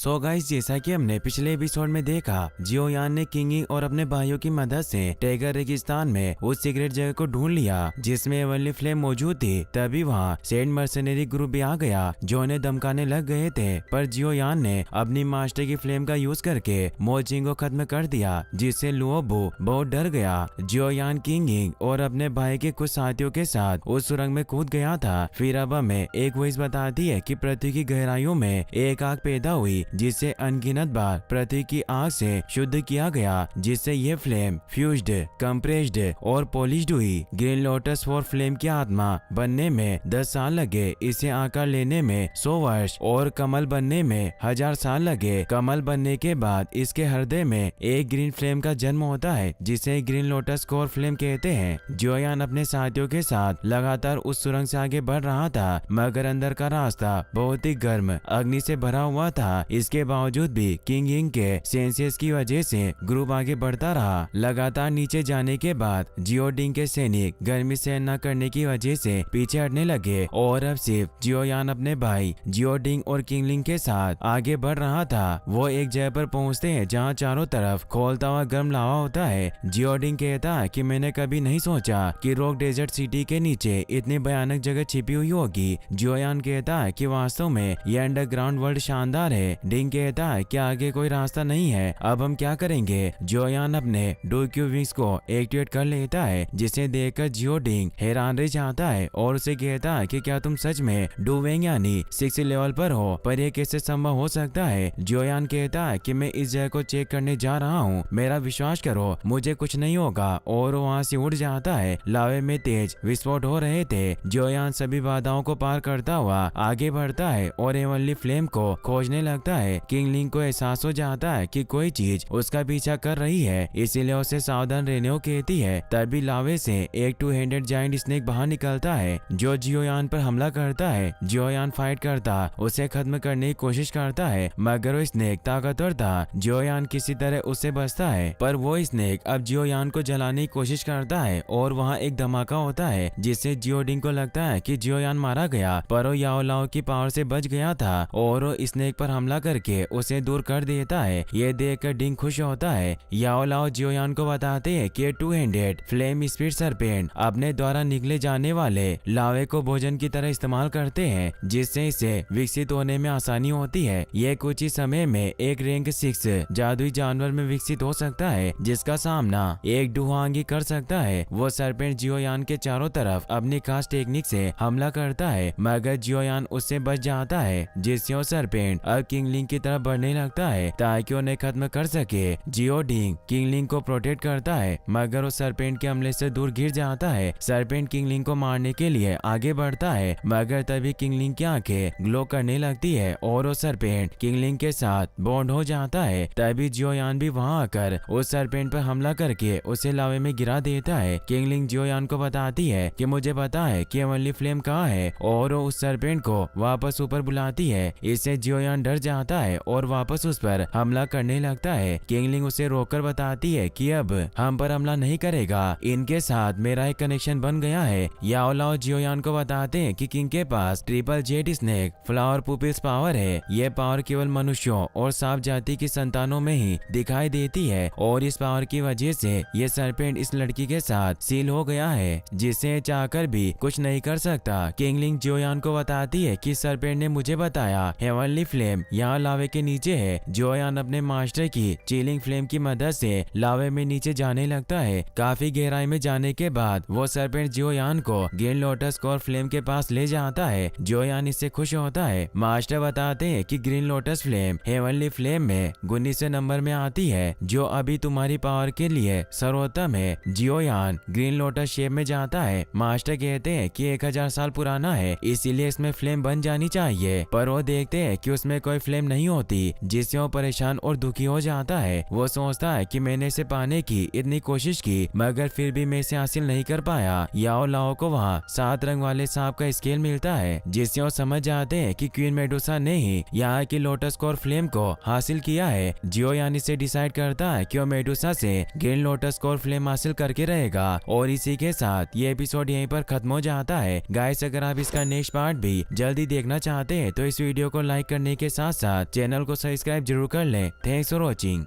So guys, जैसा कि हमने पिछले एपिसोड में देखा, जियो यान ने किंगिंग और अपने भाइयों की मदद से टाइगर रेगिस्तान में उस सीक्रेट जगह को ढूंढ लिया जिसमें एवनली फ्लेम मौजूद थी। तभी वहाँ सेंट मर्सनरी ग्रुप भी आ गया जो उन्हें धमकाने लग गए थे, पर जियो यान ने अपनी मास्टर की फ्लेम का यूज करके मोचिंग को खत्म कर दिया, जिससे लुओबू बहुत डर गया। जियो यान किंगिंग और अपने भाई के कुछ साथियों के साथ उस सुरंग में कूद गया था। फिर अब हमें एक वॉइस बताती है कि पृथ्वी की गहराइयों में एक आग पैदा हुई जिसे अनगिनत बार पृथ्वी की आग से शुद्ध किया गया, जिससे ये फ्लेम फ्यूज्ड, कंप्रेस्ड और पॉलिश्ड हुई। ग्रीन लोटस फॉर फ्लेम की आत्मा बनने में 10 साल लगे, इसे आकार लेने में 100 वर्ष और कमल बनने में 1000 साल लगे। कमल बनने के बाद इसके हृदय में एक ग्रीन फ्लेम का जन्म होता है जिसे ग्रीन लोटस कोर फ्लेम कहते हैं। जियोयान अपने साथियों के साथ लगातार उस सुरंग से आगे बढ़ रहा था, मगर अंदर का रास्ता बहुत ही गर्म अग्नि से भरा हुआ था। इसके बावजूद भी किंग इंग के सेंसेस की वजह से ग्रुप आगे बढ़ता रहा। लगातार नीचे जाने के बाद जियोडिंग के सैनिक गर्मी सहन न करने की वजह से पीछे हटने लगे और अब सिर्फ जियोयान अपने भाई जियोडिंग और किंगलिंग के साथ आगे बढ़ रहा था। वो एक जगह पर पहुंचते हैं जहां चारों तरफ खोलता हुआ गर्म लावा होता है। जियोडिंग कहता है कि मैंने कभी नहीं सोचा कि रॉक डेजर्ट सिटी के नीचे इतनी भयानक जगह छिपी हुई होगी। जियोयान कहता है कि वास्तव में यह अंडरग्राउंड वर्ल्ड शानदार है। डिंग कहता है कि आगे कोई रास्ता नहीं है, अब हम क्या करेंगे। जियोयान अपने डोक्यू विंग्स को एक्टिवेट कर लेता है, जिसे देखकर जियोडिंग हैरान रह जाता है और उसे कहता है कि क्या तुम सच में डुवेंग यानी 6 लेवल पर हो, पर यह कैसे संभव हो सकता है। जियोयान कहता है कि मैं इस जगह को चेक करने जा रहा हूँ, मेरा विश्वास करो, मुझे कुछ नहीं होगा। और वहाँ से उड़ जाता है। लावे में तेज विस्फोट हो रहे थे। जियोयान सभी बाधाओं को पार करता हुआ आगे बढ़ता है और एवनली फ्लेम को खोजने लगता है। किंगलिंग को एहसास हो जाता है कि कोई चीज उसका पीछा कर रही है, इसीलिए उसे सावधान रहने को कहती है। तभी लावे से एक 2-हेडेड जायंट स्नेक बाहर निकलता है जो जियोयान पर हमला करता है। जियोयान फाइट करता उसे खत्म करने की कोशिश करता है, मगर वो स्नेक ताकतवर था। जियोयान किसी तरह उससे बचता है, पर वो स्नेक अब जियोयान को जलाने की कोशिश करता है और वहाँ एक धमाका होता है जिससे जियोडिंग को लगता है कि जियोयान मारा गया, पर वो याओलाओ की पावर से बच गया था और वो स्नेक पर हमला करके उसे दूर कर देता है। ये देखकर डिंग खुश होता है। याओलाओ जियोयान को बताते हैं कि 2-हेडेड फ्लेम स्पीड सरपेंट अपने द्वारा निकले जाने वाले लावे को भोजन की तरह इस्तेमाल करते हैं, जिससे इसे विकसित होने में आसानी होती है। ये कुछ ही समय में एक रैंक 6 जादुई जानवर में विकसित हो सकता है जिसका सामना एक डुहांगी कर सकता है। वो सरपेंट जियोयान के चारों तरफ अपनी खास टेक्निक से हमला करता है, मगर जियोयान उससे बच जाता है, जिससे वो सरपेंट अब किंगलिंग की तरफ बढ़ने लगता है ताकि उन्हें खत्म कर सके। जियोडिंग किंगलिंग को प्रोटेक्ट करता है, मगर वो सरपेंट के हमले से दूर गिर जाता है। सरपेंट किंगलिंग को मारने के लिए आगे बढ़ता है, मगर तभी किंगलिंग की आंखें ग्लो करने लगती है और वो सरपेंट किंगलिंग के साथ बॉन्ड हो जाता है। तभी जियोयान भी वहां आकर उस सरपेंट पर हमला करके उसे लावे में गिरा देता है। किंगलिंग जियोयान को बताती है कि मुझे पता है कि एवनली फ्लेम कहाँ है, और वो उस सरपेंट को वापस ऊपर बुलाती है। इससे जियोयान डर जाता है और वापस उस पर हमला करने लगता है। किंगलिंग उसे रोककर बताती है कि अब हम पर हमला नहीं करेगा, इनके साथ मेरा एक कनेक्शन बन गया है। याओलाओ जियोयान को बताते हैं कि किंग के पास triple jet snake flower pupils power है। ये पावर केवल मनुष्यों और सांप जाति की संतानों में ही दिखाई देती है और इस पावर की वजह से ये सरपेंट इस लड़की के साथ सील हो गया है, जिसे चाहकर भी कुछ नहीं कर सकता। किंगलिंग जियोयान को बताती है कि सरपेंट ने मुझे बताया हेवनली फ्लेम यहाँ लावे के नीचे है। जियोयान अपने मास्टर की चिलिंग फ्लेम की मदद से लावे में नीचे जाने लगता है। काफी गहराई में जाने के बाद वो सरपेंट जियोयान को ग्रीन लोटस कोर फ्लेम के पास ले जाता है। जियोयान इससे खुश होता है। मास्टर बताते हैं कि green lotus flame heavenly flame में 19वें नंबर में आती है, जो अभी तुम्हारी पावर के लिए सर्वोत्तम है। जियोयान ग्रीन लोटस शेप में जाता है। मास्टर कहते हैं कि 1000 साल पुराना है, इसीलिए इसमें फ्लेम बन जानी चाहिए, पर वो देखते हैं कि उसमें कोई फ्लेम नहीं होती, जिससे वो परेशान और दुखी हो जाता है। वो सोचता है कि मैंने इसे पाने की इतनी कोशिश की, मगर फिर भी मैं इसे हासिल नहीं कर पाया। याओलाओ को वहाँ 7 रंग वाले सांप का स्केल मिलता है, जिससे वो समझ जाते हैं कि क्वीन मेडुसा ने ही यहाँ की लोटस कोर फ्लेम को हासिल किया है। जियोयान इसे डिसाइड करता है कि वो मेडुसा से ग्रीन लोटस कोर फ्लेम हासिल करके रहेगा। और इसी के साथ ये एपिसोड यहीं पर खत्म हो जाता है। गाइस, अगर आप इसका नेक्स्ट पार्ट भी जल्दी देखना चाहते हैं तो इस वीडियो को लाइक करने के साथ साथ साथ चैनल को सब्सक्राइब जरूर कर लें। Thanks for watching.